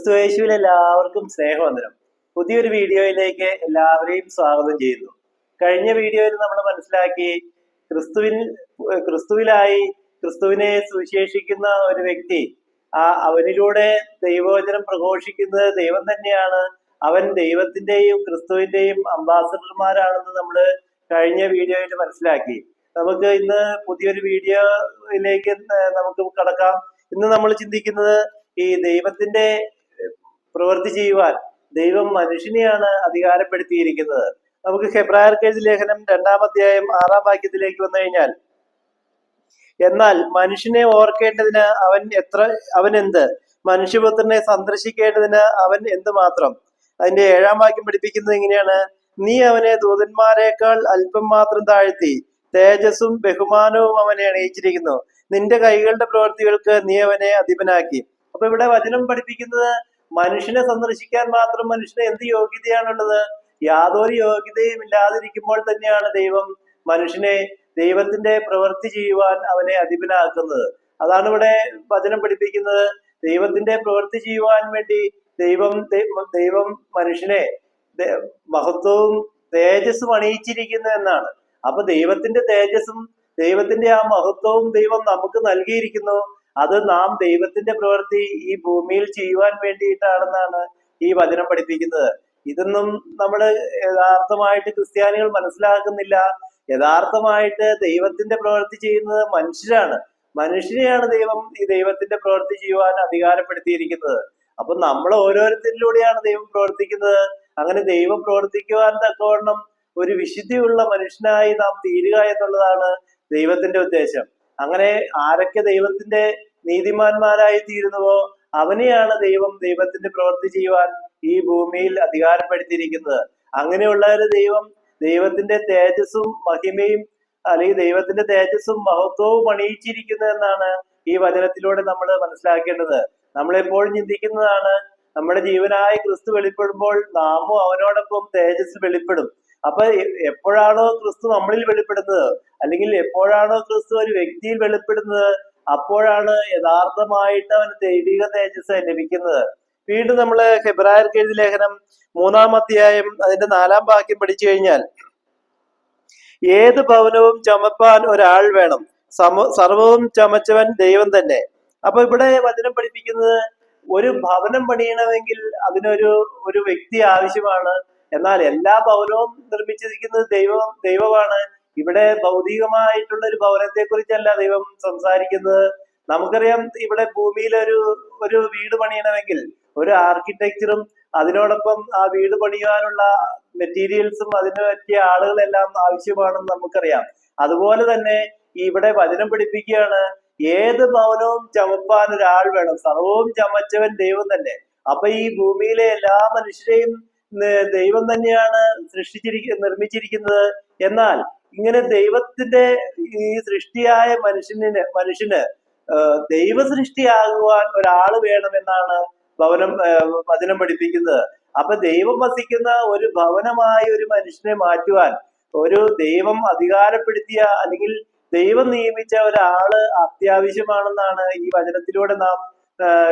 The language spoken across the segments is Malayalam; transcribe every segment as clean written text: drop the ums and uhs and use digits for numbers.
ക്രിസ്തുയേശുവിൽ എല്ലാവർക്കും സ്നേഹവന്ദനം. പുതിയൊരു വീഡിയോയിലേക്ക് എല്ലാവരെയും സ്വാഗതം ചെയ്യുന്നു. കഴിഞ്ഞ വീഡിയോയിൽ നമ്മൾ മനസ്സിലാക്കി ക്രിസ്തുവിലായി ക്രിസ്തുവിനെ സുവിശേഷിക്കുന്ന ഒരു വ്യക്തി അവനിലൂടെ ദൈവവചനം പ്രഘോഷിക്കുന്നത് ദൈവം തന്നെയാണ്. അവൻ ദൈവത്തിന്റെയും ക്രിസ്തുവിന്റെയും അംബാസഡർമാരാണെന്ന് നമ്മൾ കഴിഞ്ഞ വീഡിയോയിൽ മനസ്സിലാക്കി. നമുക്ക് ഇന്ന് പുതിയൊരു വീഡിയോയിലേക്ക് നമുക്ക് കടക്കാം. ഇന്ന് നമ്മൾ ചിന്തിക്കുന്നത് ഈ ദൈവത്തിന്റെ പ്രവൃത്തി ചെയ്യുവാൻ ദൈവം മനുഷ്യനെയാണ് അധികാരപ്പെടുത്തിയിരിക്കുന്നത്. നമുക്ക് ഹെബ്രായർക്ക് എഴുതിയ ലേഖനം 2-ാം അധ്യായം 6-ാം വാക്യത്തിലേക്ക് വന്നു കഴിഞ്ഞാൽ, എന്നാൽ മനുഷ്യനെ ഓർക്കേണ്ടതിന് അവൻ എന്ത്, മനുഷ്യപുത്രനെ സന്ദർശിക്കേണ്ടതിന് അവൻ എന്ത് മാത്രം. അതിന്റെ 7-ാം വാക്യം പഠിപ്പിക്കുന്നത് ഇങ്ങനെയാണ്: നീ അവനെ ദൂതന്മാരെക്കാൾ അല്പം മാത്രം താഴ്ത്തി, തേജസ്സും ബഹുമാനവും അവനെ അണിയിച്ചിരിക്കുന്നു. നിന്റെ കൈകളുടെ പ്രവൃത്തികൾക്ക് നീ അവനെ അധിപനാക്കി. അപ്പൊ ഇവിടെ വചനം പഠിപ്പിക്കുന്നത് മനുഷ്യനെ സന്ദർശിക്കാൻ മാത്രം മനുഷ്യന് എന്ത് യോഗ്യതയാണുള്ളത്? യാതൊരു യോഗ്യതയും ഇല്ലാതിരിക്കുമ്പോൾ തന്നെയാണ് ദൈവം മനുഷ്യനെ ദൈവത്തിന്റെ പ്രവൃത്തി ചെയ്യുവാൻ അവനെ അധിപനാക്കുന്നത്. അതാണ് ഇവിടെ വചനം പഠിപ്പിക്കുന്നത്. ദൈവത്തിന്റെ പ്രവൃത്തി ചെയ്യുവാൻ വേണ്ടി ദൈവം മനുഷ്യനെ മഹത്വവും തേജസ്സും അണിയിച്ചിരിക്കുന്നു എന്നാണ്. അപ്പൊ ദൈവത്തിന്റെ തേജസ്സും ദൈവത്തിന്റെ ആ മഹത്വവും ദൈവം നമുക്ക് നൽകിയിരിക്കുന്നു. അത് നാം ദൈവത്തിന്റെ പ്രവൃത്തി ഈ ഭൂമിയിൽ ചെയ്യുവാൻ വേണ്ടിയിട്ടാണെന്നാണ് ഈ വചനം പഠിപ്പിക്കുന്നത്. ഇതൊന്നും നമ്മള് യഥാർത്ഥമായിട്ട് ക്രിസ്ത്യാനികൾ മനസ്സിലാക്കുന്നില്ല. യഥാർത്ഥമായിട്ട് ദൈവത്തിന്റെ പ്രവൃത്തി ചെയ്യുന്നത് മനുഷ്യരെയാണ് ദൈവം ഈ ദൈവത്തിന്റെ പ്രവൃത്തി ചെയ്യുവാൻ അധികാരപ്പെടുത്തിയിരിക്കുന്നത്. അപ്പൊ നമ്മൾ ഓരോരുത്തരിലൂടെയാണ് ദൈവം പ്രവർത്തിക്കുന്നത്. അങ്ങനെ ദൈവം പ്രവർത്തിക്കുവാൻ തക്കവണ്ണം ഒരു വിശുദ്ധിയുള്ള മനുഷ്യനായി നാം തീരുക എന്നുള്ളതാണ് ദൈവത്തിന്റെ ഉദ്ദേശം. അങ്ങനെ ആരൊക്കെ ദൈവത്തിന്റെ നീതിമാന്മാരായി തീരുന്നുവോ അവനെയാണ് ദൈവത്തിന്റെ പ്രവൃത്തി ചെയ്യുവാൻ ഈ ഭൂമിയിൽ അധികാരപ്പെടുത്തിയിരിക്കുന്നത്. അങ്ങനെയുള്ളവര് ദൈവത്തിന്റെ തേജസ്സും മഹിമയും അല്ലെങ്കിൽ ദൈവത്തിന്റെ തേജസ്സും മഹത്വവും അണിയിച്ചിരിക്കുന്നു എന്നാണ് ഈ വചനത്തിലൂടെ നമ്മൾ മനസ്സിലാക്കേണ്ടത്. നമ്മളെപ്പോഴും ചിന്തിക്കുന്നതാണ്, നമ്മുടെ ജീവനായ ക്രിസ്തു വെളിപ്പെടുമ്പോൾ നാമും അവനോടൊപ്പം തേജസ് വെളിപ്പെടും. അപ്പൊ എപ്പോഴാണോ ക്രിസ്തു നമ്മളിൽ വെളിപ്പെടുന്നത്, അല്ലെങ്കിൽ എപ്പോഴാണോ ക്രിസ്തു ഒരു വ്യക്തിയിൽ വെളിപ്പെടുന്നത്, അപ്പോഴാണ് യഥാർത്ഥമായിട്ട് അവന് ദൈവിക തേജസ് ലഭിക്കുന്നത്. വീണ്ടും നമ്മള് ഹെബ്രായർക്ക് എഴുതിയ ലേഖനം 3-ാം അധ്യായം അതിന്റെ 4-ാം വാക്യം പഠിച്ചു കഴിഞ്ഞാൽ, ഏത് ഭവനവും ചമപ്പാൻ ഒരാൾ വേണം, സർവവും ചമച്ചവൻ ദൈവം തന്നെ. അപ്പൊ ഇവിടെ വചനം പഠിപ്പിക്കുന്നത് ഒരു ഭവനം പണിയണമെങ്കിൽ അതിനൊരു വ്യക്തി ആവശ്യമാണ്. എന്നാൽ എല്ലാ ഭവനവും നിർമ്മിച്ചിരിക്കുന്നത് ദൈവമാണ്. ഇവിടെ ഭൗതികമായിട്ടുള്ള ഒരു ഭവനത്തെ കുറിച്ചല്ല ദൈവം സംസാരിക്കുന്നത്. നമുക്കറിയാം, ഇവിടെ ഭൂമിയിൽ ഒരു വീട് പണിയണമെങ്കിൽ ഒരു ആർക്കിടെക്ചറും അതിനോടൊപ്പം ആ വീട് പണിയാനുള്ള മെറ്റീരിയൽസും അതിന് പറ്റിയ ആളുകളെല്ലാം ആവശ്യമാണെന്ന് നമുക്കറിയാം. അതുപോലെ തന്നെ ഇവിടെ വചനം പഠിപ്പിക്കുകയാണ്, ഏത് ഭവനവും ചമപ്പാൻ ഒരാൾ വേണം, സർവവും ചമച്ചവൻ ദൈവം തന്നെ. അപ്പൊ ഈ ഭൂമിയിലെ എല്ലാ മനുഷ്യരെയും ദൈവം തന്നെയാണ് നിർമ്മിച്ചിരിക്കുന്നത്. എന്നാൽ ഇങ്ങനെ ദൈവത്തിന്റെ ഈ സൃഷ്ടിയായ മനുഷ്യന് ദൈവ സൃഷ്ടിയാകുവാൻ ഒരാള് വേണമെന്നാണ് വചനം പഠിപ്പിക്കുന്നത്. അപ്പൊ ദൈവം വസിക്കുന്ന ഒരു ഭവനമായി ഒരു മനുഷ്യനെ മാറ്റുവാൻ ഒരു ദൈവം അധികാരപ്പെടുത്തിയ അല്ലെങ്കിൽ ദൈവം നിയമിച്ച ഒരാള് അത്യാവശ്യമാണെന്നാണ് ഈ വചനത്തിലൂടെ നാം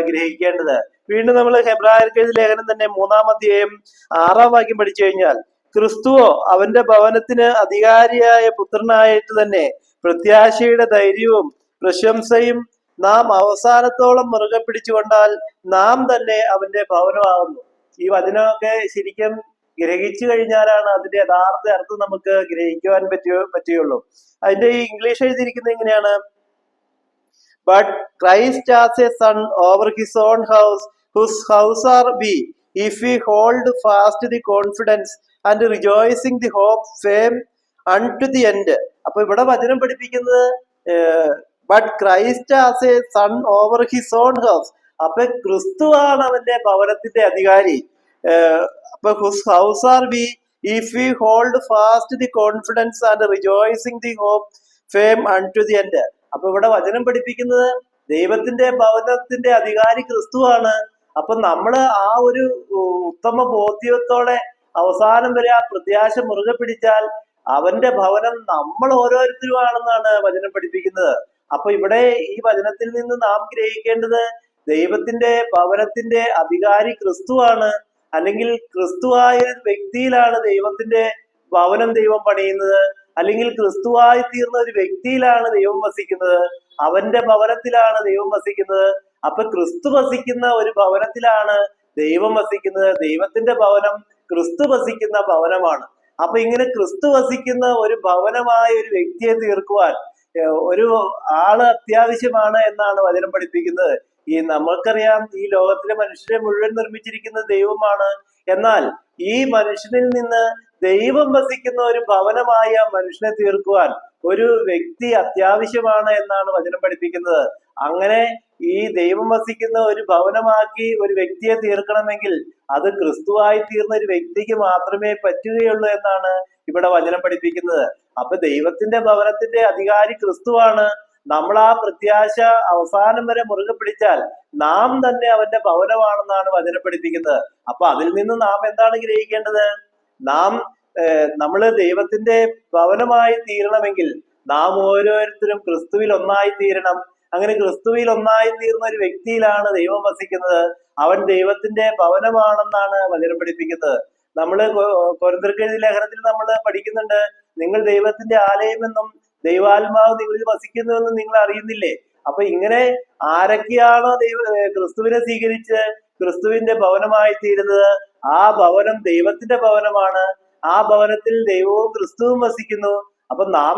ഗ്രഹിക്കേണ്ടത്. വീണ്ടും നമ്മൾ ഹെബ്രായർക്ക് എഴുതിയ ലേഖനം തന്നെ 3-ാം അധ്യായം 6-ാം വാക്യം പഠിച്ചു കഴിഞ്ഞാൽ, ക്രിസ്തുവോ അവന്റെ ഭവനത്തിന് അധികാരിയായ പുത്രനായിട്ട് തന്നെ പ്രത്യാശയുടെ ധൈര്യവും പ്രശംസയും നാം അവസാനത്തോളം മുറുകെ പിടിച്ചുകൊണ്ടാൽ നാം തന്നെ അവന്റെ ഭവനമാകുന്നു. ഈ വചനമൊക്കെ ശരിക്കും ഗ്രഹിച്ചു കഴിഞ്ഞാലാണ് അതിന്റെ യഥാർത്ഥ അർത്ഥം നമുക്ക് ഗ്രഹിക്കുവാൻ പറ്റുകയുള്ളൂ. അതിന്റെ ഈ ഇംഗ്ലീഷ് എഴുതിയിരിക്കുന്നത് എങ്ങനെയാണ്: But Christ as a son over his own house, whose house are we, if we hold fast the confidence and rejoicing the hope fame unto the end. അപ്പൊ ഇവിടെ വചനം പഠിപ്പിക്കുന്നത് but Christ as a son over his own house. അപ്പൊ ക്രിസ്തുവാണ് അവന്റെ ഭവനത്തിന്റെ അധികാരി. അപ്പൊ whose house are we if we hold fast the confidence and rejoicing the hope firm unto the end. അപ്പൊ ഇവിടെ വചനം പഠിപ്പിക്കുന്നത് ദൈവത്തിന്റെ ഭവനത്തിന്റെ അധികാരി ക്രിസ്തുവാണ്. അപ്പൊ നമ്മള് ആ ഒരു ഉത്തമ ബോധ്യത്തോടെ അവസാനം വരെ ആ പ്രത്യാശ മുറുകെ പിടിച്ചാൽ അവന്റെ ഭവനം നമ്മൾ ഓരോരുത്തരുമാണെന്നാണ് വചനം പഠിപ്പിക്കുന്നത്. അപ്പൊ ഇവിടെ ഈ വചനത്തിൽ നിന്ന് നാം ഗ്രഹിക്കേണ്ടത് ദൈവത്തിന്റെ ഭവനത്തിന്റെ അധികാരി ക്രിസ്തുവാണ്. അല്ലെങ്കിൽ ക്രിസ്തുവായ വ്യക്തിയിലാണ് ദൈവത്തിന്റെ ഭവനം ദൈവം പണിയുന്നത്. അല്ലെങ്കിൽ ക്രിസ്തുവായി തീർന്ന ഒരു വ്യക്തിയിലാണ് ദൈവം വസിക്കുന്നത്. അവന്റെ ഭവനത്തിലാണ് ദൈവം വസിക്കുന്നത്. അപ്പൊ ക്രിസ്തു വസിക്കുന്ന ഒരു ഭവനത്തിലാണ് ദൈവം വസിക്കുന്നത്. ദൈവത്തിന്റെ ഭവനം ക്രിസ്തു വസിക്കുന്ന ഭവനമാണ്. അപ്പൊ ഇങ്ങനെ ക്രിസ്തു വസിക്കുന്ന ഒരു ഭവനമായ ഒരു വ്യക്തിയെ തീർക്കുവാൻ ഒരു ആള് അത്യാവശ്യമാണ് എന്നാണ് വചനം പഠിപ്പിക്കുന്നത്. നമ്മൾക്കറിയാം, ഈ ലോകത്തിലെ മനുഷ്യരെ മുഴുവൻ നിർമ്മിച്ചിരിക്കുന്നത് ദൈവമാണ്. എന്നാൽ ഈ മനുഷ്യനിൽ നിന്ന് ദൈവം വസിക്കുന്ന ഒരു ഭവനമായ മനുഷ്യനെ തീർക്കുവാൻ ഒരു വ്യക്തി അത്യാവശ്യമാണ് എന്നാണ് വചനം പഠിപ്പിക്കുന്നത്. അങ്ങനെ ഈ ദൈവം വസിക്കുന്ന ഒരു ഭവനമാക്കി ഒരു വ്യക്തിയെ തീർക്കണമെങ്കിൽ അത് ക്രിസ്തുവായി തീർന്ന ഒരു വ്യക്തിക്ക് മാത്രമേ പറ്റുകയുള്ളൂ എന്നാണ് ഇവിടെ വചനം പഠിപ്പിക്കുന്നത്. അപ്പൊ ദൈവത്തിന്റെ ഭവനത്തിന്റെ അധികാരി ക്രിസ്തുവാണ്. നമ്മൾ ആ പ്രത്യാശ അവസാനം വരെ മുറുകെ പിടിച്ചാൽ നാം തന്നെ അവന്റെ ഭവനമാണെന്നാണ് വചനം പഠിപ്പിക്കുന്നത്. അപ്പൊ അതിൽ നിന്ന് നാം എന്താണ് ഗ്രഹിക്കേണ്ടത്? നമ്മള് ദൈവത്തിന്റെ ഭവനമായി തീരണമെങ്കിൽ നാം ഓരോരുത്തരും ക്രിസ്തുവിൽ ഒന്നായി തീരണം. അങ്ങനെ ക്രിസ്തുവിൽ ഒന്നായി തീർന്ന ഒരു വ്യക്തിയിലാണ് ദൈവം വസിക്കുന്നത്. അവൻ ദൈവത്തിന്റെ ഭവനമാണെന്നാണ് വചനം പഠിപ്പിക്കുന്നത്. നമ്മള് കൊരിന്ത്യർക്കെഴുതിയ ലേഖനത്തിൽ നമ്മൾ പഠിക്കുന്നുണ്ട്, നിങ്ങൾ ദൈവത്തിന്റെ ആലയമെന്നും ദൈവാത്മാവ് നിങ്ങളിൽ വസിക്കുന്നുവെന്നും നിങ്ങൾ അറിയുന്നില്ലേ? അപ്പൊ ഇങ്ങനെ ആരൊക്കെയാണോ ക്രിസ്തുവിനെ സ്വീകരിച്ച് ക്രിസ്തുവിന്റെ ഭവനമായി തീരുന്നത്, ആ ഭവനം ദൈവത്തിന്റെ ഭവനമാണ്. ആ ഭവനത്തിൽ ദൈവവും ക്രിസ്തുവും വസിക്കുന്നു. അപ്പൊ നാം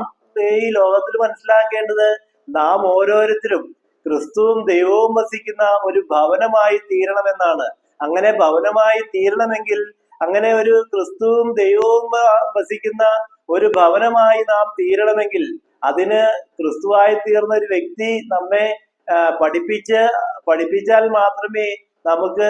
ഈ ലോകത്തിൽ മനസ്സിലാക്കേണ്ടത്, നാം ഓരോരുത്തരും ക്രിസ്തുവും ദൈവവും വസിക്കുന്ന ഒരു ഭവനമായി തീരണമെന്നാണ്. അങ്ങനെ ഭവനമായി തീരണമെങ്കിൽ, അങ്ങനെ ഒരു ക്രിസ്തുവും ദൈവവും വസിക്കുന്ന ഒരു ഭവനമായി നാം തീരണമെങ്കിൽ അതിന് ക്രിസ്തുവായി തീർന്ന ഒരു വ്യക്തി നമ്മെ പഠിപ്പിച്ചാൽ മാത്രമേ നമുക്ക്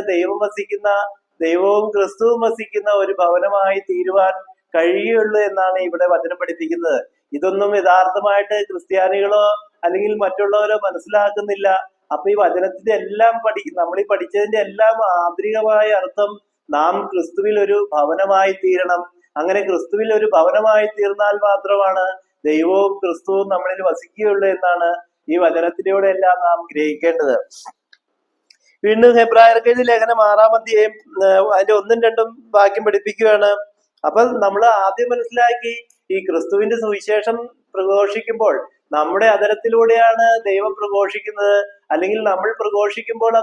ദൈവവും ക്രിസ്തുവും വസിക്കുന്ന ഒരു ഭവനമായി തീരുവാൻ കഴിയുള്ളൂ എന്നാണ് ഇവിടെ വചനം പഠിപ്പിക്കുന്നത്. ഇതൊന്നും യഥാർത്ഥമായിട്ട് ക്രിസ്ത്യാനികളോ അല്ലെങ്കിൽ മറ്റുള്ളവരോ മനസ്സിലാക്കുന്നില്ല. അപ്പൊ ഈ വചനത്തിന്റെ എല്ലാം നമ്മൾ ഈ പഠിച്ചതിന്റെ എല്ലാം ആന്തരികമായ അർത്ഥം, നാം ക്രിസ്തുവിൽ ഒരു ഭവനമായി തീരണം. അങ്ങനെ ക്രിസ്തുവിൽ ഒരു ഭവനമായി തീർന്നാൽ മാത്രമാണ് ദൈവവും ക്രിസ്തുവും നമ്മളിൽ വസിക്കുകയുള്ളൂ എന്നാണ് ഈ വചനത്തിലൂടെ എല്ലാം നാം ഗ്രഹിക്കേണ്ടത്. വീണ്ടും ഹെബ്രായർക്കെഴുതിയ ലേഖനം 6-ാം അധ്യായം അതിന്റെ 1-2 വാക്യം പഠിപ്പിക്കുകയാണ്. അപ്പൊ നമ്മൾ ആദ്യം മനസ്സിലാക്കി, ഈ ക്രിസ്തുവിന്റെ സുവിശേഷം പ്രഘോഷിക്കുമ്പോൾ നമ്മുടെ അതരത്തിലൂടെയാണ് ദൈവം പ്രഘോഷിക്കുന്നത്. അല്ലെങ്കിൽ നമ്മൾ പ്രഘോഷിക്കുമ്പോൾ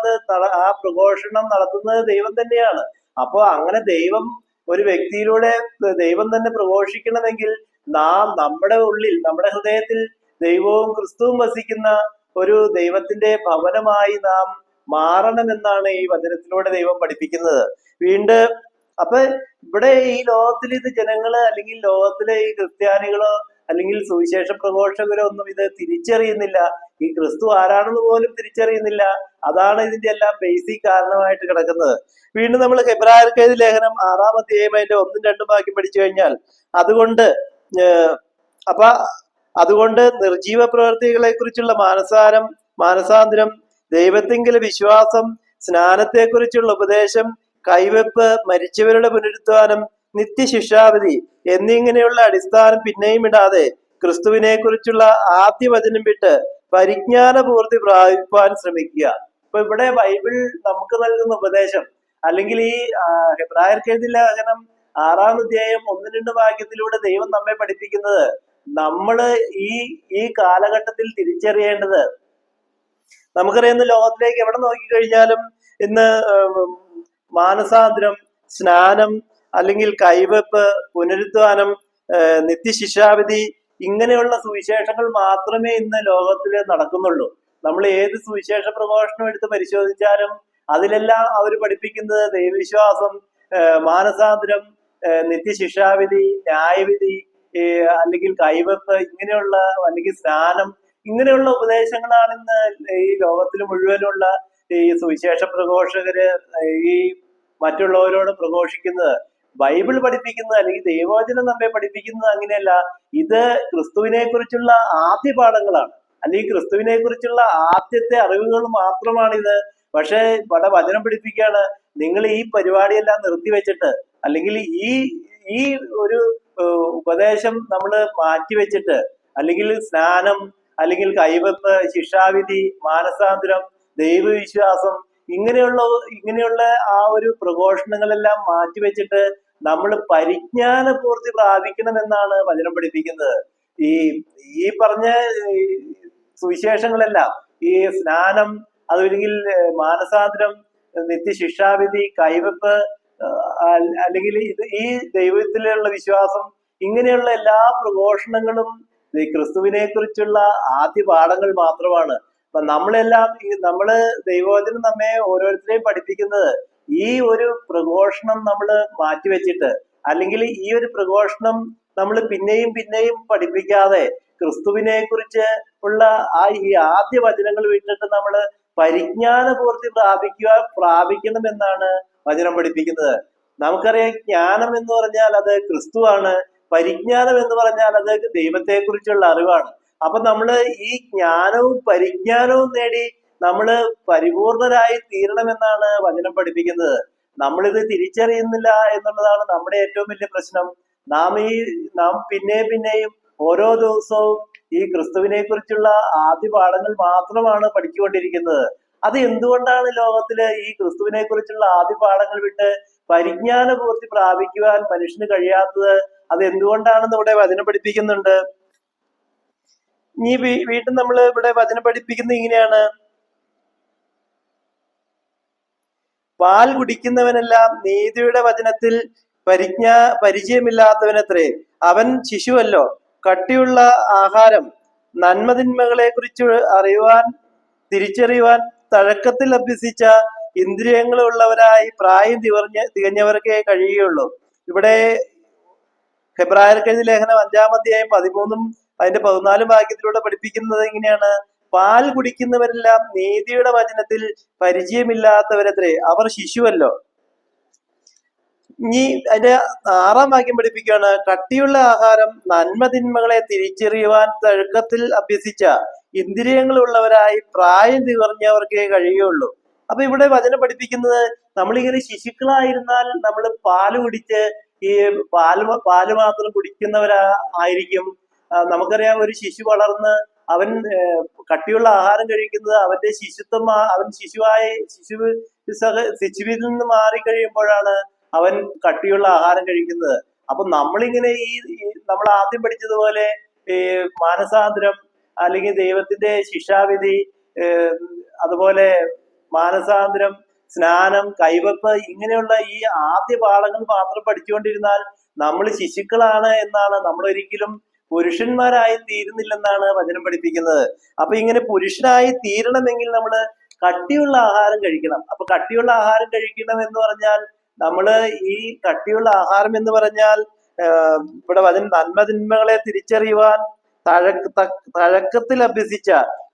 ആ പ്രഘോഷണം നടത്തുന്നത് ദൈവം തന്നെയാണ്. അപ്പൊ അങ്ങനെ ദൈവം ഒരു വ്യക്തിയിലൂടെ ദൈവം തന്നെ പ്രഘോഷിക്കണമെങ്കിൽ നമ്മുടെ ഉള്ളിൽ, നമ്മുടെ ഹൃദയത്തിൽ ദൈവവും ക്രിസ്തുവും വസിക്കുന്ന ഒരു ദൈവത്തിന്റെ ഭവനമായി നാം മാറണമെന്നാണ് ഈ വചനത്തിലൂടെ ദൈവം പഠിപ്പിക്കുന്നത്. അപ്പൊ ഇവിടെ ഈ ലോകത്തിൽ ഇത് ജനങ്ങള്, അല്ലെങ്കിൽ ലോകത്തിലെ ഈ ക്രിസ്ത്യാനികളോ അല്ലെങ്കിൽ സുവിശേഷ പ്രഘോഷകരോ ഒന്നും ഇത് തിരിച്ചറിയുന്നില്ല. ഈ ക്രിസ്തു ആരാണെന്ന് പോലും തിരിച്ചറിയുന്നില്ല. അതാണ് ഇതിന്റെ എല്ലാം ബേസിക് കാരണമായിട്ട് കിടക്കുന്നത്. വീണ്ടും നമ്മൾ ഹെബ്രായർക്കെഴുതിയ ലേഖനം 6-ാം അധ്യായം അതിന്റെ 1-2 വാക്യം പഠിച്ചു കഴിഞ്ഞാൽ, അതുകൊണ്ട് നിർജീവ പ്രവൃത്തികളെ കുറിച്ചുള്ള മാനസാന്തരം, ദൈവത്തിങ്കലെ വിശ്വാസം, സ്നാനത്തെക്കുറിച്ചുള്ള ഉപദേശം, കൈവെപ്പ്, മരിച്ചവരുടെ പുനരുത്ഥാനം, നിത്യശിക്ഷാവിധി എന്നിങ്ങനെയുള്ള അടിസ്ഥാനം പിന്നെയും ഇടാതെ ക്രിസ്തുവിനെ കുറിച്ചുള്ള ആദ്യ വചനം വിട്ട് പരിജ്ഞാന പൂർത്തി പ്രാപിപ്പാൻ ശ്രമിക്കുക. അപ്പൊ ഇവിടെ ബൈബിൾ നമുക്ക് നൽകുന്ന ഉപദേശം, അല്ലെങ്കിൽ ഈ ഹെബ്രായർക്കെഴുതിയ ലേഖനം 6-ാം അധ്യായം 1-2 വാക്യത്തിലൂടെ ദൈവം നമ്മെ പഠിപ്പിക്കുന്നത്, നമ്മള് ഈ കാലഘട്ടത്തിൽ തിരിച്ചറിയേണ്ടത്, നമുക്കറിയാം ഇന്ന് ലോകത്തിലേക്ക് എവിടെ നോക്കിക്കഴിഞ്ഞാലും ഇന്ന് മാനസാന്തരം, സ്നാനം, അല്ലെങ്കിൽ കൈവെപ്പ്, പുനരുത്ഥാനം, നിത്യശിക്ഷാവിധി, ഇങ്ങനെയുള്ള സുവിശേഷങ്ങൾ മാത്രമേ ഇന്ന് ലോകത്തിൽ നടക്കുന്നുള്ളൂ. നമ്മൾ ഏത് സുവിശേഷ പ്രഘോഷണം എടുത്ത് പരിശോധിച്ചാലും അതിലെല്ലാം അവർ പഠിപ്പിക്കുന്നത് ദൈവവിശ്വാസം, മാനസാന്തരം, നിത്യശിക്ഷാവിധി, ന്യായവിധി, അല്ലെങ്കിൽ കൈവെപ്പ്, ഇങ്ങനെയുള്ള, അല്ലെങ്കിൽ സ്നാനം, ഇങ്ങനെയുള്ള ഉപദേശങ്ങളാണ് ഇന്ന് ഈ ലോകത്തിൽ മുഴുവനുള്ള ഈ സുവിശേഷ പ്രഘോഷകര് ഈ മറ്റുള്ളവരോട് പ്രഘോഷിക്കുന്നത്. ബൈബിൾ പഠിപ്പിക്കുന്നത്, അല്ലെങ്കിൽ ദൈവവചനം നമ്മെ പഠിപ്പിക്കുന്നത് അങ്ങനെയല്ല. ഇത് ക്രിസ്തുവിനെ കുറിച്ചുള്ള ആദ്യ പാഠങ്ങളാണ്, അല്ലെങ്കിൽ ക്രിസ്തുവിനെ കുറിച്ചുള്ള ആദ്യത്തെ അറിവുകൾ മാത്രമാണിത്. പക്ഷെ ഇവിടെ വചനം പഠിപ്പിക്കുകയാണ്, നിങ്ങൾ ഈ പരിപാടിയെല്ലാം നിർത്തിവെച്ചിട്ട്, അല്ലെങ്കിൽ ഈ ഒരു ഉപദേശം നമ്മൾ മാറ്റിവെച്ചിട്ട്, അല്ലെങ്കിൽ സ്നാനം, അല്ലെങ്കിൽ കൈവെപ്പ്, ശിക്ഷാവിധി, മാനസാന്തരം, ദൈവവിശ്വാസം, ഇങ്ങനെയുള്ള ആ ഒരു പ്രഘോഷണങ്ങളെല്ലാം മാറ്റിവെച്ചിട്ട് നമ്മൾ പരിജ്ഞാനപൂർത്തി പ്രാപിക്കണമെന്നാണ് വചനം പഠിപ്പിക്കുന്നത്. ഈ ഈ പറഞ്ഞ സുവിശേഷങ്ങളെല്ലാം, ഈ സ്നാനം, അതല്ലെങ്കിൽ മാനസാന്തരം, നിത്യശിക്ഷാവിധി, കൈവെപ്പ്, അല്ലെങ്കിൽ ഈ ദൈവത്തിലുള്ള വിശ്വാസം, ഇങ്ങനെയുള്ള എല്ലാ പ്രഘോഷണങ്ങളും ക്രിസ്തുവിനെ കുറിച്ചുള്ള ആദ്യ പാഠങ്ങൾ മാത്രമാണ്. അപ്പൊ നമ്മള് ദൈവവചനം നമ്മെ ഓരോരുത്തരെയും പഠിപ്പിക്കുന്നത് ഈ ഒരു പ്രഘോഷണം നമ്മൾ മാറ്റിവെച്ചിട്ട്, അല്ലെങ്കിൽ ഈ ഒരു പ്രഘോഷണം നമ്മൾ പിന്നെയും പിന്നെയും പഠിപ്പിക്കാതെ ക്രിസ്തുവിനെ കുറിച്ച് ഉള്ള ഈ ആദ്യ വചനങ്ങൾ വിട്ടിട്ട് നമ്മൾ പരിജ്ഞാനപൂർത്തി പ്രാപിക്കണമെന്നാണ് വചനം പഠിപ്പിക്കുന്നത്. നമുക്കറിയാം, ജ്ഞാനം എന്ന് പറഞ്ഞാൽ അത് ക്രിസ്തുവാണ്, പരിജ്ഞാനം എന്ന് പറഞ്ഞാൽ അത് ദൈവത്തെ കുറിച്ചുള്ള അറിവാണ്. അപ്പൊ നമ്മള് ഈ ജ്ഞാനവും പരിജ്ഞാനവും നേടി നമ്മള് പരിപൂർണരായി തീരണമെന്നാണ് വചനം പഠിപ്പിക്കുന്നത്. നമ്മളിത് തിരിച്ചറിയുന്നില്ല എന്നുള്ളതാണ് നമ്മുടെ ഏറ്റവും വലിയ പ്രശ്നം. നാം പിന്നെയും ഓരോ ദിവസവും ഈ ക്രിസ്തുവിനെ കുറിച്ചുള്ള ആദ്യ പാഠങ്ങൾ മാത്രമാണ് പഠിച്ചുകൊണ്ടിരിക്കുന്നത്. അത് എന്തുകൊണ്ടാണ് ലോകത്തില് ഈ ക്രിസ്തുവിനെ കുറിച്ചുള്ള ആദ്യ പാഠങ്ങൾ വിട്ട് പരിജ്ഞാന പൂർത്തി പ്രാപിക്കുവാൻ മനുഷ്യന് കഴിയാത്തത്? അത് എന്തുകൊണ്ടാണെന്ന് ഇവിടെ വചനം പഠിപ്പിക്കുന്നുണ്ട്. ഈ വീട്ടിൽ നമ്മൾ ഇവിടെ വചനം പഠിപ്പിക്കുന്നത് ഇങ്ങനെയാണ്: പാൽ കുടിക്കുന്നവനെല്ലാം നീതിയുടെ വചനത്തിൽ പരിചയമില്ലാത്തവനത്രേ. അവൻ ശിശുവല്ലോ. കട്ടിയുള്ള ആഹാരം നന്മതിന്മകളെ കുറിച്ച് തിരിച്ചറിയുവാൻ തഴക്കത്തിൽ അഭ്യസിച്ച ഇന്ദ്രിയങ്ങളുള്ളവരായി പ്രായം തികഞ്ഞവർക്കേ കഴിയുകയുള്ളൂ. ഇവിടെ ഹെബ്രായർക്കെഴുതിയ ലേഖനം 5-ാം അധ്യായം 13 അതിന്റെ 14 വാക്യത്തിലൂടെ പഠിപ്പിക്കുന്നത് ഇങ്ങനെയാണ്: പാൽ കുടിക്കുന്നവരെല്ലാം നീതിയുടെ വചനത്തിൽ പരിചയമില്ലാത്തവരത്രേ. അവർ ശിശുവല്ലോ. ഇനി അതിന്റെ 6-ാം വാക്യം പഠിപ്പിക്കുകയാണ്: കട്ടിയുള്ള ആഹാരം നന്മതിന്മകളെ തിരിച്ചറിയുവാൻ തഴക്കത്തിൽ അഭ്യസിച്ച ഇന്ദ്രിയങ്ങളുള്ളവരായി പ്രായം തികഞ്ഞവർക്കേ കഴിയുകയുള്ളൂ. അപ്പൊ ഇവിടെ വചനം പഠിപ്പിക്കുന്നത്, നമ്മളിങ്ങനെ ശിശുക്കളായിരുന്നാൽ നമ്മൾ പാല് കുടിച്ച് ഈ പാല് മാത്രം കുടിക്കുന്നവരായിരിക്കും. നമുക്കറിയാം, ഒരു ശിശു വളർന്ന് അവൻ കട്ടിയുള്ള ആഹാരം കഴിക്കുന്നത് അവന്റെ ശിശുവിൽ നിന്ന് മാറിക്കഴിയുമ്പോഴാണ് അവൻ കട്ടിയുള്ള ആഹാരം കഴിക്കുന്നത്. അപ്പൊ നമ്മളിങ്ങനെ നമ്മൾ ആദ്യം പഠിച്ചതുപോലെ ഈ മാനസാന്തരം, അല്ലെങ്കിൽ ദൈവത്തിന്റെ ശിക്ഷാവിധി, അതുപോലെ മാനസാന്തരം, സ്നാനം, കൈവെപ്പ്, ഇങ്ങനെയുള്ള ഈ ആദ്യ പാഠങ്ങൾ മാത്രം പഠിച്ചുകൊണ്ടിരുന്നാൽ നമ്മൾ ശിശുക്കളാണ് എന്നാണ്. നമ്മൾ ഒരിക്കലും പുരുഷന്മാരായി തീരുന്നില്ലെന്നാണ് വചനം പഠിപ്പിക്കുന്നത്. അപ്പൊ ഇങ്ങനെ പുരുഷനായി തീരണമെങ്കിൽ നമ്മൾ കട്ടിയുള്ള ആഹാരം കഴിക്കണം. അപ്പൊ കട്ടിയുള്ള ആഹാരം കഴിക്കണം എന്ന് പറഞ്ഞാൽ, നമ്മള് ഈ കട്ടിയുള്ള ആഹാരം എന്ന് പറഞ്ഞാൽ ഇവിടെ വചനം നന്മതിന്മകളെ തിരിച്ചറിയുവാൻ തഴക്കത്തിൽ അഭ്യസിച്ച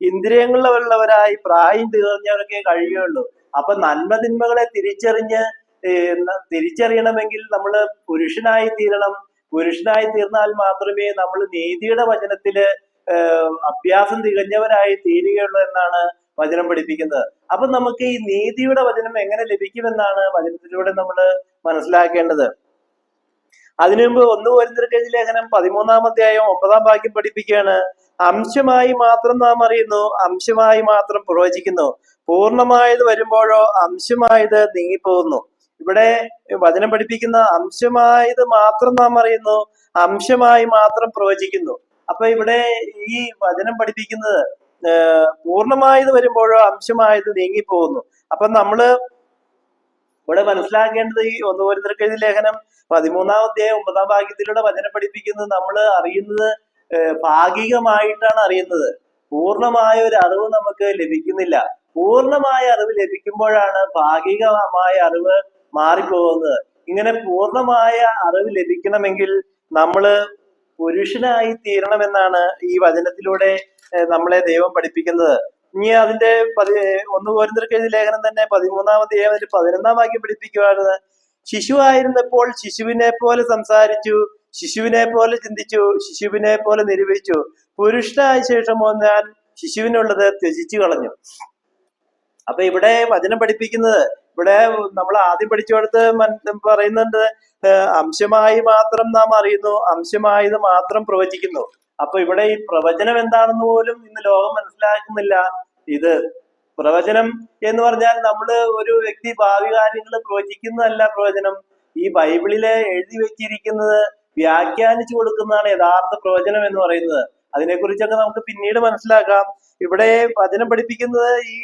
ഇന്ദ്രിയങ്ങളുള്ളവരായി പ്രായം തീർന്നവർക്കേ കഴിയുകയുള്ളൂ. അപ്പൊ നന്മതിന്മകളെ തിരിച്ചറിയണമെങ്കിൽ നമ്മൾ പുരുഷനായി തീരണം. പുരുഷനായി തീർന്നാൽ മാത്രമേ നമ്മൾ നീതിയുടെ വചനത്തില് അഭ്യാസം തികഞ്ഞവരായി തീരുകയുള്ളൂ എന്നാണ് വചനം പഠിപ്പിക്കുന്നത്. അപ്പൊ നമുക്ക് ഈ നീതിയുടെ വചനം എങ്ങനെ ലഭിക്കുമെന്നാണ് വചനത്തിലൂടെ നമ്മൾ മനസ്സിലാക്കേണ്ടത്. അതിനു മുമ്പ് 1 കൊരിന്ത്യർക്കെഴുതിയ ലേഖനം 13-ാം അധ്യായം 9-ാം വാക്യം പഠിപ്പിക്കുകയാണ്: അംശമായി മാത്രം നാം അറിയുന്നു, അംശമായി മാത്രം പ്രവചിക്കുന്നു. പൂർണ്ണമായത് വരുമ്പോഴോ അംശമായത് നീങ്ങിപ്പോകുന്നു. ഇവിടെ വചനം പഠിപ്പിക്കുന്ന അംശമായത് മാത്രം നാം അറിയുന്നു, അംശമായി മാത്രം പ്രവചിക്കുന്നു. അപ്പൊ ഇവിടെ ഈ വചനം പഠിപ്പിക്കുന്നത് പൂർണ്ണമായത് വരുമ്പോഴോ അംശമായത് നീങ്ങിപ്പോകുന്നു. അപ്പൊ നമ്മള് ഇവിടെ മനസ്സിലാക്കേണ്ടത്, ഈ 1 കൊരിന്ത്യർക്കെഴുതിയ ലേഖനം 13-ാം അധ്യായം 9-ാം വാക്യത്തിലൂടെ വചനം പഠിപ്പിക്കുന്നത് നമ്മൾ അറിയുന്നത് ഭാഗികമായിട്ടാണ് അറിയുന്നത്. പൂർണ്ണമായ ഒരു അറിവ് നമുക്ക് ലഭിക്കുന്നില്ല. പൂർണ്ണമായ അറിവ് ലഭിക്കുമ്പോഴാണ് ഭാഗികമായ അറിവ് മാറിപ്പോകുന്നത്. ഇങ്ങനെ പൂർണ്ണമായ അറിവ് ലഭിക്കണമെങ്കിൽ നമ്മള് പുരുഷനായി തീരണമെന്നാണ് ഈ വചനത്തിലൂടെ നമ്മളെ ദൈവം പഠിപ്പിക്കുന്നത്. ഇനി അതിന്റെ 1 കൊരിന്ത്യർക്കെഴുതിയ ലേഖനം തന്നെ 13-ാം അധ്യായം 11-ാം വാക്യം പഠിപ്പിക്കുകയാണ്: ശിശുവായിരുന്നപ്പോൾ ശിശുവിനെ പോലെ സംസാരിച്ചു, ശിശുവിനെ പോലെ ചിന്തിച്ചു, ശിശുവിനെ പോലെ നിരൂപിച്ചു. പുരുഷനായ ശേഷമോ ഞാൻ ശിശുവിനുള്ളത് ത്യജിച്ചു കളഞ്ഞു. അപ്പൊ ഇവിടെ വചനം പഠിപ്പിക്കുന്നത്, ഇവിടെ നമ്മൾ ആദ്യം പഠിച്ചുകൊടുത്ത് പറയുന്നുണ്ട്, അംശമായി മാത്രം നാം അറിയുന്നു, അംശമായത് മാത്രം പ്രവചിക്കുന്നു. അപ്പൊ ഇവിടെ ഈ പ്രവചനം എന്താണെന്ന് പോലും ഇന്ന് ലോകം മനസ്സിലാക്കുന്നില്ല. ഇത് പ്രവചനം എന്ന് പറഞ്ഞാൽ നമ്മള് ഒരു വ്യക്തി ഭാവി കാര്യങ്ങൾ പ്രവചിക്കുന്നതല്ല പ്രവചനം. ഈ ബൈബിളിലെ എഴുതി വെച്ചിരിക്കുന്നത് വ്യാഖ്യാനിച്ചു കൊടുക്കുന്നതാണ് യഥാർത്ഥ പ്രവചനം എന്ന് പറയുന്നത്. അതിനെക്കുറിച്ചൊക്കെ നമുക്ക് പിന്നീട് മനസ്സിലാക്കാം. ഇവിടെ വചനം പഠിപ്പിക്കുന്നത് ഈ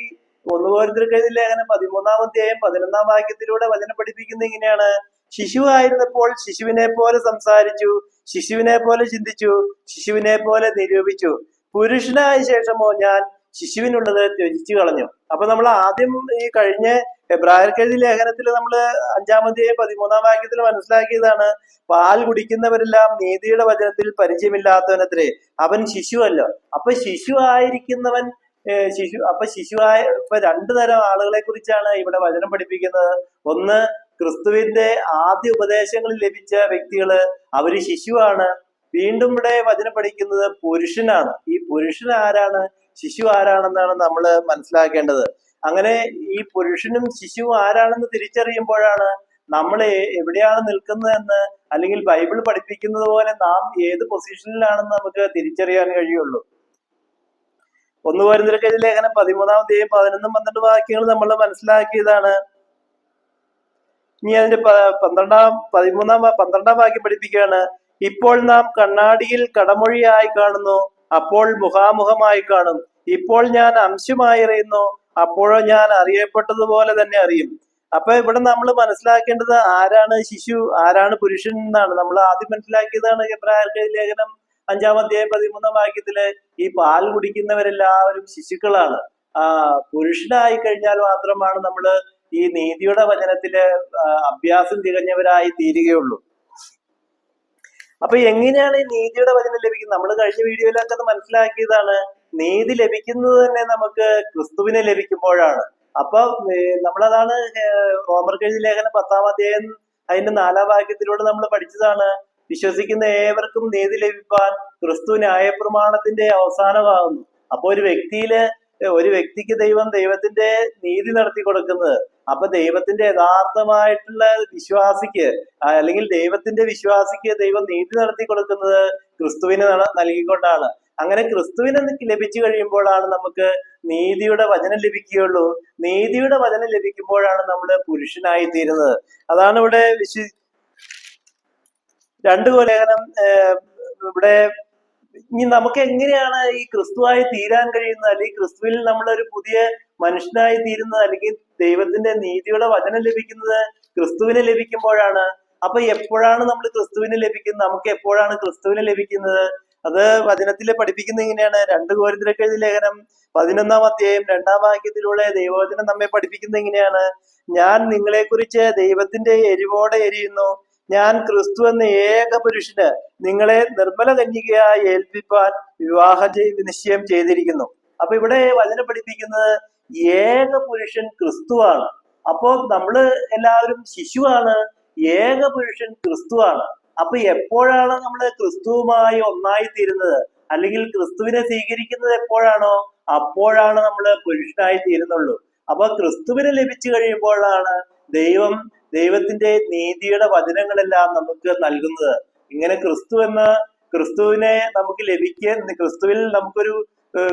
1 കൊരിന്ത്യർ ലേഖനം 13-ാം അധ്യായം 11-ാം വാക്യത്തിലൂടെ വചനം പഠിപ്പിക്കുന്നത് ഇങ്ങനെയാണ്: ശിശുവായിരുന്നപ്പോൾ ശിശുവിനെ പോലെ സംസാരിച്ചു, ശിശുവിനെ പോലെ ചിന്തിച്ചു, ശിശുവിനെ പോലെ നിരൂപിച്ചു. പുരുഷനായ ശേഷമോ ഞാൻ ശിശുവിനുള്ളത് ത്യജിച്ചു കളഞ്ഞു. അപ്പൊ നമ്മൾ ആദ്യം ഈ കഴിഞ്ഞ എബ്രായർക്കെഴുതിയ ലേഖനത്തിൽ നമ്മൾ 5-ാം അധ്യായം 13-ാം വാക്യത്തിൽ മനസ്സിലാക്കിയതാണ്, പാൽ കുടിക്കുന്നവരെല്ലാം നീതിയുടെ വചനത്തിൽ പരിചയമില്ലാത്തവനത്രേ, അവൻ ശിശുവല്ലോ. അപ്പൊ ശിശു ആയിരിക്കുന്നവൻ ശിശുവായ ഇപ്പൊ 2 തരം ആളുകളെ കുറിച്ചാണ് ഇവിടെ വചനം പഠിപ്പിക്കുന്നത്. ഒന്ന്, ക്രിസ്തുവിന്റെ ആദ്യ ഉപദേശങ്ങളിൽ ലഭിച്ച വ്യക്തികള്, അവര് ശിശുവാണ്. വീണ്ടും ഇവിടെ വചനം പഠിക്കുന്നത് പുരുഷനാണ്. ഈ പുരുഷൻ ആരാണ്, ശിശു ആരാണെന്നാണ് നമ്മൾ മനസ്സിലാക്കേണ്ടത്. അങ്ങനെ ഈ പുരുഷനും ശിശുവും ആരാണെന്ന് തിരിച്ചറിയുമ്പോഴാണ് നമ്മൾ എവിടെയാണ് നിൽക്കുന്നതെന്ന്, അല്ലെങ്കിൽ ബൈബിൾ പഠിപ്പിക്കുന്നത് പോലെ നാം ഏത് പൊസിഷനിലാണെന്ന് നമുക്ക് തിരിച്ചറിയാൻ കഴിയുള്ളൂ. 1 കൊരിന്ത്യർ ലേഖനം 13-ാം അധ്യായം 11-12 വാക്യങ്ങൾ നമ്മൾ മനസ്സിലാക്കിയതാണ്. ഇനി അതിന്റെ 12-ാം വാക്യം പഠിപ്പിക്കുകയാണ്: ഇപ്പോൾ നാം കണ്ണാടിയിൽ കടമൊഴിയായി കാണുന്നു, അപ്പോൾ മുഖാമുഖമായി കാണും. ഇപ്പോൾ ഞാൻ അംശമായി അറിയുന്നു, അപ്പോഴോ ഞാൻ അറിയപ്പെട്ടതുപോലെ തന്നെ അറിയും. അപ്പൊ ഇവിടെ നമ്മൾ മനസ്സിലാക്കേണ്ടത് ആരാണ് ശിശു, ആരാണ് പുരുഷൻ എന്നാണ്. നമ്മൾ ആദ്യം മനസ്സിലാക്കിയതാണ് എബ്രായർക്കെഴുതിയ ലേഖനം 5-ാം അധ്യായം 13-ാം വാക്യത്തില്, ഈ പാൽ കുടിക്കുന്നവരെല്ലാവരും ശിശുക്കളാണ്. പുരുഷനായി കഴിഞ്ഞാൽ മാത്രമാണ് നമ്മൾ ഈ നീതിയുടെ വചനത്തില് അഭ്യാസം തികഞ്ഞവരായി തീരുകയുള്ളൂ. അപ്പൊ എങ്ങനെയാണ് ഈ നീതിയുടെ വചനം ലഭിക്കുന്നത്? നമ്മൾ കഴിഞ്ഞ വീഡിയോയിലൊക്കെ അത് മനസ്സിലാക്കിയതാണ്. നീതി ലഭിക്കുന്നത് തന്നെ നമുക്ക് ക്രിസ്തുവിനെ ലഭിക്കുമ്പോഴാണ്. അപ്പൊ നമ്മളതാണ് റോമർക്കെഴുതിയ ലേഖനം 10-ാം അധ്യായം അതിന്റെ 4-ാം വാക്യത്തിലൂടെ നമ്മൾ പഠിച്ചതാണ്, വിശ്വസിക്കുന്ന ഏവർക്കും നീതി ലഭിപ്പാൻ ക്രിസ്തു ന്യായപ്രമാണത്തിന്റെ അവസാനമാകുന്നു. അപ്പൊ ഒരു വ്യക്തിക്ക് ദൈവത്തിന്റെ നീതി നടത്തി കൊടുക്കുന്നത്. അപ്പൊ ദൈവത്തിന്റെ യഥാർത്ഥമായിട്ടുള്ള വിശ്വാസിക്ക്, അല്ലെങ്കിൽ ദൈവത്തിന്റെ വിശ്വാസിക്ക് ദൈവം നീതി നടത്തി കൊടുക്കുന്നത് ക്രിസ്തുവിനെ നൽകിക്കൊണ്ടാണ്. അങ്ങനെ ക്രിസ്തുവിനെ ലഭിച്ചു കഴിയുമ്പോഴാണ് നമുക്ക് നീതിയുടെ വചനം ലഭിക്കുകയുള്ളൂ. നീതിയുടെ വചനം ലഭിക്കുമ്പോഴാണ് നമ്മൾ പുരുഷനായി തീരുന്നത്. അതാണ് ഇവിടെ 2 ലേഖനം ഇവിടെ. ഇനി നമുക്ക് എങ്ങനെയാണ് ഈ ക്രിസ്തുവായി തീരാൻ കഴിയുന്നത്, അല്ലെങ്കിൽ ക്രിസ്തുവിൽ നമ്മളൊരു പുതിയ മനുഷ്യനായി തീരുന്നത്, അല്ലെങ്കിൽ ദൈവത്തിന്റെ നീതിയുടെ വചനം ലഭിക്കുന്നത് ക്രിസ്തുവിനെ ലഭിക്കുമ്പോഴാണ്. അപ്പൊ എപ്പോഴാണ് നമ്മൾ ക്രിസ്തുവിനെ ലഭിക്കുന്നത്, നമുക്ക് എപ്പോഴാണ് ക്രിസ്തുവിനെ ലഭിക്കുന്നത്? അത് വചനത്തിലെ പഠിപ്പിക്കുന്നത് ഇങ്ങനെയാണ്. 2 കൊരിന്ത്യർ ലേഖനം 11-ാം അധ്യായം 2-ാം വാക്യത്തിലൂടെ ദൈവവചനം നമ്മെ പഠിപ്പിക്കുന്നത് ഇങ്ങനെയാണ്: ഞാൻ നിങ്ങളെ കുറിച്ച് ദൈവത്തിന്റെ എരിവോടെ എരിയുന്നു, ഞാൻ ക്രിസ്തു എന്ന ഏക പുരുഷന് നിങ്ങളെ നിർമ്മല കന്യകയായി ഏൽപ്പിപ്പാൻ നിശ്ചയം ചെയ്തിരിക്കുന്നു. അപ്പൊ ഇവിടെ വചനം പഠിപ്പിക്കുന്നത് ഏക പുരുഷൻ ക്രിസ്തുവാണ്. അപ്പോ നമ്മള് എല്ലാവരും ശിശുവാണ്, ഏക പുരുഷൻ ക്രിസ്തുവാണ്. അപ്പൊ എപ്പോഴാണ് നമ്മൾ ക്രിസ്തുവുമായി ഒന്നായി തീരുന്നത്, അല്ലെങ്കിൽ ക്രിസ്തുവിനെ സ്വീകരിക്കുന്നത് എപ്പോഴാണോ അപ്പോഴാണ് നമ്മൾ പുരുഷനായി തീരുന്നുള്ളൂ. അപ്പൊ ക്രിസ്തുവിനെ ലഭിച്ചു കഴിയുമ്പോഴാണ് ദൈവത്തിന്റെ നീതിയുടെ വചനങ്ങളെല്ലാം നമുക്ക് നൽകുന്നത്. ഇങ്ങനെ ക്രിസ്തുവിനെ നമുക്ക്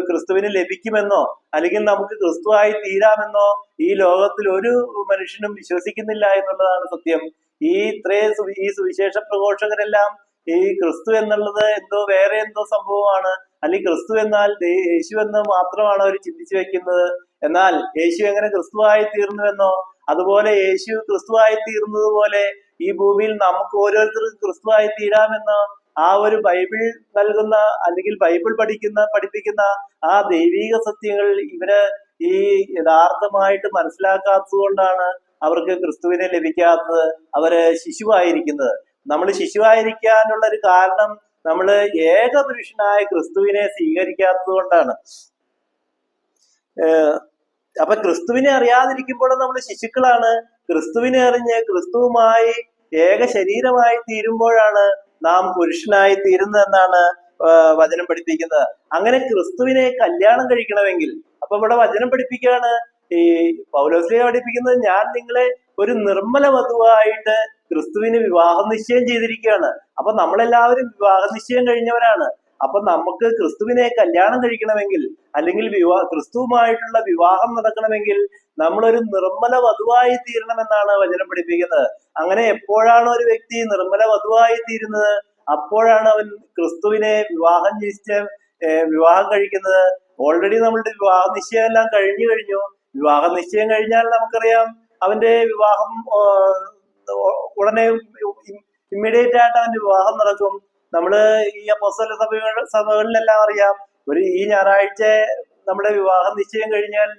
ക്രിസ്തുവിനെ ലഭിക്കുമെന്നോ, അല്ലെങ്കിൽ നമുക്ക് ക്രിസ്തുവായി തീരാമെന്നോ ഈ ലോകത്തിൽ ഒരു മനുഷ്യനും വിശ്വസിക്കുന്നില്ല എന്നുള്ളതാണ് സത്യം. ഈ സുവിശേഷ പ്രഘോഷകരെല്ലാം ഈ ക്രിസ്തു എന്നുള്ളത് വേറെ എന്തോ സംഭവമാണ്, അല്ലെങ്കിൽ ക്രിസ്തു എന്നാൽ യേശു എന്ന് മാത്രമാണ് അവർ ചിന്തിച്ചു വെക്കുന്നത്. എന്നാൽ യേശു എങ്ങനെ ക്രിസ്തുവായി തീർന്നുവെന്നോ, അതുപോലെ യേശു ക്രിസ്തുവായി തീർന്നത് പോലെ ഈ ഭൂമിയിൽ നമുക്ക് ഓരോരുത്തർക്കും ക്രിസ്തുവായി തീരാമെന്നോ ആ ഒരു ബൈബിൾ നൽകുന്ന, അല്ലെങ്കിൽ ബൈബിൾ പഠിപ്പിക്കുന്ന ആ ദൈവിക സത്യങ്ങൾ ഇവര് ഈ യഥാർത്ഥമായിട്ട് മനസ്സിലാക്കാത്തത് കൊണ്ടാണ് അവർക്ക് ക്രിസ്തുവിനെ ലഭിക്കാത്തത്. അവര് ശിശുവായിരിക്കുന്നത്. നമ്മൾ ശിശുവായിരിക്കാനുള്ള ഒരു കാരണം നമ്മൾ ഏക പുരുഷനായ ക്രിസ്തുവിനെ സ്വീകരിക്കാത്തത് കൊണ്ടാണ്. അപ്പൊ ക്രിസ്തുവിനെ അറിയാതിരിക്കുമ്പോഴും നമ്മൾ ശിശുക്കളാണ്. ക്രിസ്തുവിനെ അറിഞ്ഞ് ക്രിസ്തുവുമായി ഏക ശരീരമായി തീരുമ്പോഴാണ് നാം പുരുഷനായി തീരുന്നതെന്നാണ് വചനം പഠിപ്പിക്കുന്നത്. അങ്ങനെ ക്രിസ്തുവിനെ കല്യാണം കഴിക്കണമെങ്കിൽ, അപ്പൊ ഇവിടെ വചനം പഠിപ്പിക്കുകയാണ്, ഈ പൗലോസ്ലീഹ പഠിപ്പിക്കുന്നത്, ഞാൻ നിങ്ങളെ ഒരു നിർമ്മല വധുവായിട്ട് ക്രിസ്തുവിന് വിവാഹ നിശ്ചയം ചെയ്തിരിക്കുകയാണ്. അപ്പൊ നമ്മളെല്ലാവരും വിവാഹ നിശ്ചയം കഴിഞ്ഞവരാണ്. അപ്പൊ നമുക്ക് ക്രിസ്തുവിനെ കല്യാണം കഴിക്കണമെങ്കിൽ അല്ലെങ്കിൽ ക്രിസ്തുവുമായിട്ടുള്ള വിവാഹം നടക്കണമെങ്കിൽ നമ്മളൊരു നിർമ്മല വധുവായി തീരണമെന്നാണ് വചനം പഠിപ്പിക്കുന്നത്. അങ്ങനെ എപ്പോഴാണ് ഒരു വ്യക്തി നിർമ്മല വധുവായി തീരുന്നത്? അപ്പോഴാണ് അവൻ ക്രിസ്തുവിനെ വിവാഹം കഴിക്കുന്നത്. ഓൾറെഡി നമ്മളുടെ വിവാഹ നിശ്ചയം എല്ലാം കഴിഞ്ഞു. വിവാഹ നിശ്ചയം കഴിഞ്ഞാൽ നമുക്കറിയാം അവന്റെ വിവാഹം ഉടനെ ഇമ്മീഡിയറ്റ് ആയിട്ട് അവന്റെ വിവാഹം നടക്കും. നമ്മള് ഈ അപ്പോസ്തല സഭകളിലെല്ലാം അറിയാം, ഈ ഞായറാഴ്ച നമ്മുടെ വിവാഹ നിശ്ചയം കഴിഞ്ഞാൽ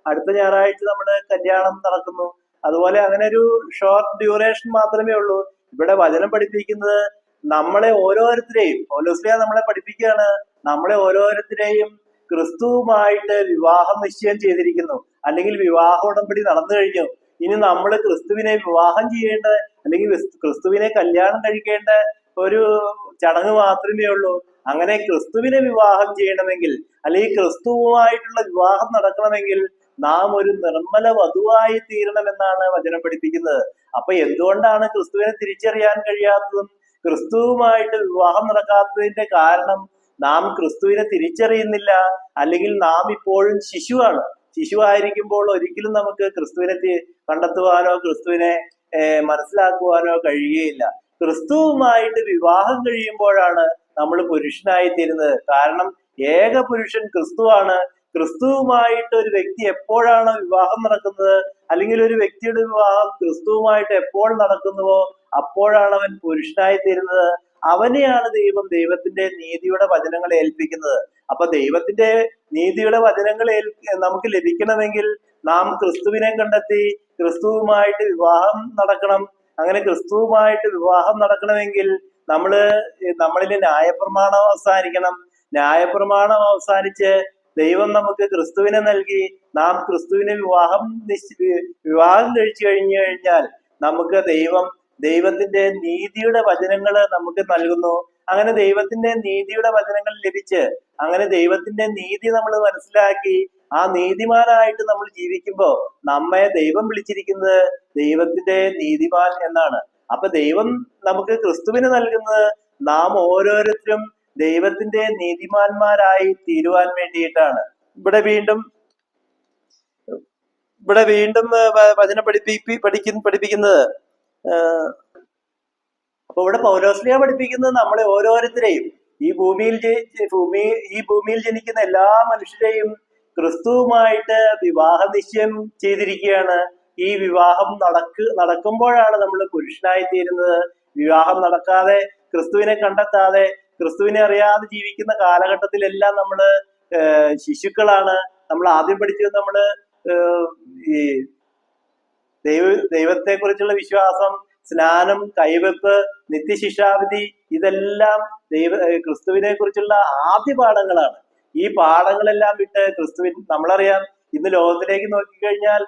അടുത്ത ഞായറാഴ്ച നമ്മുടെ കല്യാണം നടക്കുന്നു. അതുപോലെ അങ്ങനെ ഒരു ഷോർട്ട് ഡ്യൂറേഷൻ മാത്രമേ ഉള്ളൂ. ഇവിടെ വചനം പഠിപ്പിക്കുന്നത് നമ്മളെ ഓരോരുത്തരെയും, പൗലോസ്ലീഹ നമ്മളെ പഠിപ്പിക്കുകയാണ്, നമ്മളെ ഓരോരുത്തരെയും ക്രിസ്തുവുമായിട്ട് വിവാഹം നിശ്ചയം ചെയ്തിരിക്കുന്നു, അല്ലെങ്കിൽ വിവാഹ ഉടമ്പടി നടന്നു കഴിഞ്ഞു. ഇനി നമ്മൾ ക്രിസ്തുവിനെ വിവാഹം ചെയ്യേണ്ട അല്ലെങ്കിൽ ക്രിസ്തുവിനെ കല്യാണം കഴിക്കേണ്ട ഒരു ചടങ്ങ് മാത്രമേ ഉള്ളൂ. അങ്ങനെ ക്രിസ്തുവിനെ വിവാഹം ചെയ്യണമെങ്കിൽ അല്ലെങ്കിൽ ക്രിസ്തുവുമായിട്ടുള്ള വിവാഹം നടക്കണമെങ്കിൽ നാം ഒരു നിർമ്മല വധുവായി തീരണമെന്നാണ് വചനം പഠിപ്പിക്കുന്നത്. അപ്പൊ എന്തുകൊണ്ടാണ് ക്രിസ്തുവിനെ തിരിച്ചറിയാൻ കഴിയാത്തതും ക്രിസ്തുവുമായിട്ട് വിവാഹം നടക്കാത്തതിന്റെ കാരണം നാം ക്രിസ്തുവിനെ തിരിച്ചറിയുന്നില്ല, അല്ലെങ്കിൽ നാം ഇപ്പോഴും ശിശുവായിരിക്കുമ്പോൾ ഒരിക്കലും നമുക്ക് ക്രിസ്തുവിനെ കണ്ടെത്തുവാനോ ക്രിസ്തുവിനെ മനസ്സിലാക്കുവാനോ കഴിയുകയില്ല. ക്രിസ്തുവുമായിട്ട് വിവാഹം കഴിയുമ്പോഴാണ് നമ്മൾ പുരുഷനായി തീരുന്നത്. കാരണം ഏക പുരുഷൻ ക്രിസ്തുവാണ്. ക്രിസ്തുവുമായിട്ട് ഒരു വ്യക്തി എപ്പോഴാണ് വിവാഹം നടക്കുന്നത്, അല്ലെങ്കിൽ ഒരു വ്യക്തിയുടെ വിവാഹം ക്രിസ്തുവുമായിട്ട് എപ്പോൾ നടക്കുന്നുവോ അപ്പോഴാണ് അവൻ പുരുഷനായി തീരുന്നത്. അവനെയാണ് ദൈവത്തിന്റെ നീതിയുടെ വചനങ്ങൾ ഏൽപ്പിക്കുന്നത്. അപ്പൊ ദൈവത്തിന്റെ നീതിയുടെ വചനങ്ങൾ നമുക്ക് ലഭിക്കണമെങ്കിൽ നാം ക്രിസ്തുവിനെ കണ്ടെത്തി ക്രിസ്തുവുമായിട്ട് വിവാഹം നടക്കണം. അങ്ങനെ ക്രിസ്തുവുമായിട്ട് വിവാഹം നടക്കണമെങ്കിൽ നമ്മളിലെ ന്യായപ്രമാണം അവസാനിക്കണം. ന്യായപ്രമാണം അവസാനിച്ച് ദൈവം നമുക്ക് ക്രിസ്തുവിനെ നൽകി നാം ക്രിസ്തുവിനെ വിവാഹം കഴിച്ചു കഴിഞ്ഞാൽ നമുക്ക് ദൈവത്തിന്റെ നീതിയുടെ വചനങ്ങൾ നമുക്ക് നൽകുന്നു. അങ്ങനെ ദൈവത്തിന്റെ നീതിയുടെ വചനങ്ങൾ ലഭിച്ച് അങ്ങനെ ദൈവത്തിന്റെ നീതി നമ്മൾ മനസ്സിലാക്കി ആ നീതിമാനായിട്ട് നമ്മൾ ജീവിക്കുമ്പോൾ നമ്മെ ദൈവം വിളിച്ചിരിക്കുന്നത് ദൈവത്തിന്റെ നീതിമാൻ എന്നാണ്. അപ്പൊ ദൈവം നമുക്ക് ക്രിസ്തുവിന് നൽകുന്നത് നാം ഓരോരുത്തരും ദൈവത്തിന്റെ നീതിമാന്മാരായി തീരുവാൻ വേണ്ടിയിട്ടാണ്. ഇവിടെ വീണ്ടും വചനം പഠിപ്പിക്കുന്നത് അപ്പൊ ഇവിടെ പൗലോസ്ലീഹ പഠിപ്പിക്കുന്നത് നമ്മളെ ഓരോരുത്തരെയും ഈ ഭൂമിയിൽ ജനിക്കുന്ന എല്ലാ മനുഷ്യരെയും ക്രിസ്തുവുമായിട്ട് വിവാഹ നിശ്ചയം ചെയ്തിരിക്കുകയാണ്. ഈ വിവാഹം നടക്കുമ്പോഴാണ് നമ്മൾ പുരുഷനായി തീരുന്നത്. വിവാഹം നടക്കാതെ ക്രിസ്തുവിനെ കണ്ടെത്താതെ ക്രിസ്തുവിനെ അറിയാതെ ജീവിക്കുന്ന കാലഘട്ടത്തിലെല്ലാം നമ്മള് ശിശുക്കളാണ്. നമ്മൾ ആദ്യം പഠിച്ചത് നമ്മള് ഈ ദൈവത്തെ കുറിച്ചുള്ള വിശ്വാസം, സ്നാനം, കൈവെപ്പ്, നിത്യശിക്ഷാവിധി, ഇതെല്ലാം ക്രിസ്തുവിനെ കുറിച്ചുള്ള ആദ്യ പാഠങ്ങളാണ്. ഈ പാഠങ്ങളെല്ലാം വിട്ട് നമ്മളറിയാം ഇന്ന് ലോകത്തിലേക്ക് നോക്കിക്കഴിഞ്ഞാൽ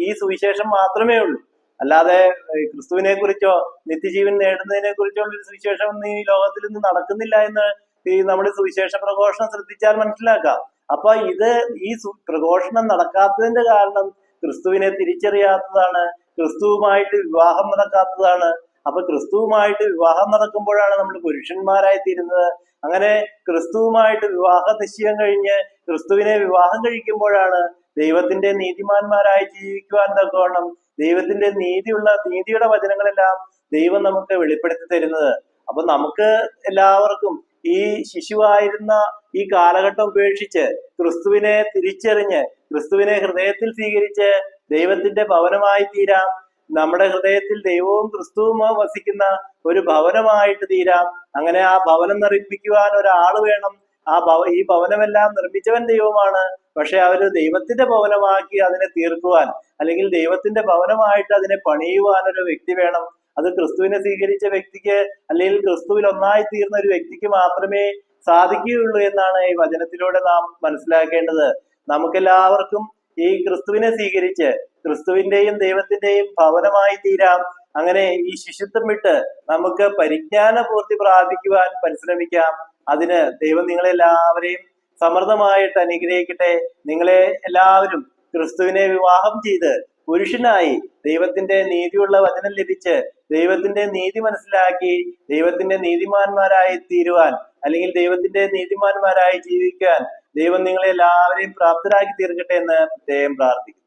ഈ സുവിശേഷം മാത്രമേ ഉള്ളൂ. അല്ലാതെ ക്രിസ്തുവിനെ കുറിച്ചോ നിത്യജീവൻ നേടുന്നതിനെ കുറിച്ചോ ഒരു സുവിശേഷം ഒന്നും ഈ ലോകത്തിൽ നിന്ന് നടക്കുന്നില്ല എന്ന് നമ്മൾ സുവിശേഷ പ്രഘോഷണം ശ്രദ്ധിച്ചാൽ മനസ്സിലാക്കാം. അപ്പൊ ഈ പ്രഘോഷണം നടക്കാത്തതിന്റെ കാരണം ക്രിസ്തുവിനെ തിരിച്ചറിയാത്തതാണ്, ക്രിസ്തുവുമായിട്ട് വിവാഹം നടക്കാത്തതാണ്. അപ്പൊ ക്രിസ്തുവുമായിട്ട് വിവാഹം നടക്കുമ്പോഴാണ് നമ്മൾ പുരുഷന്മാരായി തീരുന്നത്. അങ്ങനെ ക്രിസ്തുവുമായിട്ട് വിവാഹ നിശ്ചയം കഴിഞ്ഞ് ക്രിസ്തുവിനെ വിവാഹം കഴിക്കുമ്പോഴാണ് ദൈവത്തിന്റെ നീതിമാന്മാരായി ജീവിക്കുവാൻ തക്കവണ്ണം ദൈവത്തിന്റെ നീതിയുടെ വചനങ്ങളെല്ലാം ദൈവം നമുക്ക് വെളിപ്പെടുത്തി തരുന്നത്. അപ്പൊ നമുക്ക് എല്ലാവർക്കും ഈ ശിശുവായിരുന്ന ഈ കാലഘട്ടം ഉപേക്ഷിച്ച് ക്രിസ്തുവിനെ തിരിച്ചറിഞ്ഞ് ക്രിസ്തുവിനെ ഹൃദയത്തിൽ സ്വീകരിച്ച് ദൈവത്തിന്റെ ഭവനമായി തീരാം. നമ്മുടെ ഹൃദയത്തിൽ ദൈവവും ക്രിസ്തുവും വസിക്കുന്ന ഒരു ഭവനമായിട്ട് തീരാം. അങ്ങനെ ആ ഭവനം നിർമ്മിക്കുവാൻ ഒരാൾ വേണം. ഈ ഭവനമെല്ലാം നിർമ്മിച്ചവൻ ദൈവമാണ്. പക്ഷെ അവര് ദൈവത്തിന്റെ ഭവനമാക്കി അതിനെ തീർക്കുവാൻ, അല്ലെങ്കിൽ ദൈവത്തിന്റെ ഭവനമായിട്ട് അതിനെ പണിയുവാൻ ഒരു വ്യക്തി വേണം. അത് ക്രിസ്തുവിനെ സ്വീകരിച്ച വ്യക്തിക്ക്, അല്ലെങ്കിൽ ക്രിസ്തുവിൽ ഒന്നായി തീർന്ന ഒരു വ്യക്തിക്ക് മാത്രമേ സാധിക്കുകയുള്ളൂ എന്നാണ് ഈ വചനത്തിലൂടെ നാം മനസ്സിലാക്കേണ്ടത്. നമുക്കെല്ലാവർക്കും ഈ ക്രിസ്തുവിനെ സ്വീകരിച്ച് ക്രിസ്തുവിന്റെയും ദൈവത്തിന്റെയും ഭവനമായി തീരാം. അങ്ങനെ ഈ ശിശുത്വം വിട്ട് നമുക്ക് പരിജ്ഞാന പൂർത്തി പ്രാപിക്കുവാൻ പരിശ്രമിക്കാം. അതിന് ദൈവം നിങ്ങളെല്ലാവരെയും സമൃദ്ധമായിട്ട് അനുഗ്രഹിക്കട്ടെ. നിങ്ങളെ എല്ലാവരും ക്രിസ്തുവിനെ വിവാഹം ചെയ്ത് പുരുഷനായി ദൈവത്തിന്റെ നീതിയുള്ള വചനം ലഭിച്ച് ദൈവത്തിന്റെ നീതി മനസ്സിലാക്കി ദൈവത്തിന്റെ നീതിമാന്മാരായി തീരുവാൻ അല്ലെങ്കിൽ ദൈവത്തിന്റെ നീതിമാന്മാരായി ജീവിക്കാൻ ദൈവം നിങ്ങളെ എല്ലാവരെയും പ്രാപ്തരാക്കി തീർക്കട്ടെ എന്ന് പ്രത്യേകം പ്രാർത്ഥിക്കുന്നു.